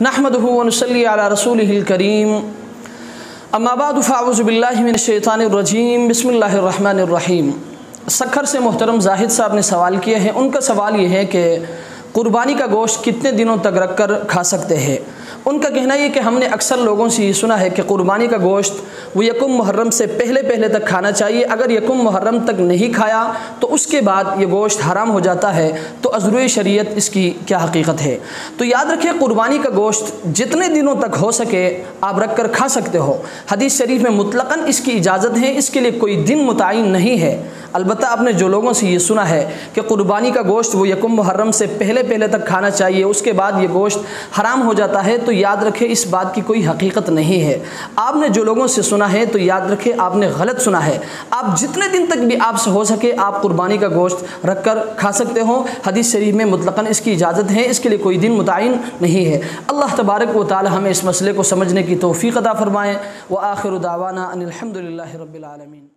नहमदुहु व नुसल्ली अला रसूलिहिल करीम अम्मा बाद फ़अऊज़ु बिल्लाहि मिनश शैतानिर रजीम बिस्मिल्लाहिर रहमानिर रहीम। सक्खर से मोहतरम जाहिद साहब ने सवाल किया है। उनका सवाल ये है कि कुर्बानी का गोश्त कितने दिनों तक रख कर खा सकते हैं। उनका कहना ये कि हमने अक्सर लोगों से ये सुना है कि कुर्बानी का गोश्त वो यकुम मुहर्रम से पहले तक खाना चाहिए। अगर यकुम मुहर्रम तक नहीं खाया तो उसके बाद ये गोश्त हराम हो जाता है। तो अज़रुए शरीयत इसकी क्या हकीकत है। तो याद रखिए, कुर्बानी का गोश्त जितने दिनों तक हो सके आप रख कर खा सकते हो। हदीस शरीफ में मुतलक़न इसकी इजाज़त है, इसके लिए कोई दिन मुतय्यन नहीं है। अलबत्ता आपने जो लोगों से ये सुना है कि कुर्बानी का गोश्त वो यकुम मुहर्रम से पहले तक खाना चाहिए, उसके बाद ये गोश्त हराम हो जाता है, तो याद रखें इस बात की कोई हकीकत नहीं है। आपने जो लोगों से सुना है तो याद रखें आपने गलत सुना है। आप जितने दिन तक भी आपसे हो सके आप कुर्बानी का गोश्त रख कर खा सकते हो। हदीस शरीफ में मुतलक़न इसकी इजाज़त है, इसके लिए कोई दिन मुतय्यन नहीं है। अल्लाह तबारक व तआला हमें इस मसले को समझने की तौफ़ीक़ अता फ़रमाएँ। व आखिरु दावाना अनिल हम्दुलिल्लाहि रब्बिल आलमीन।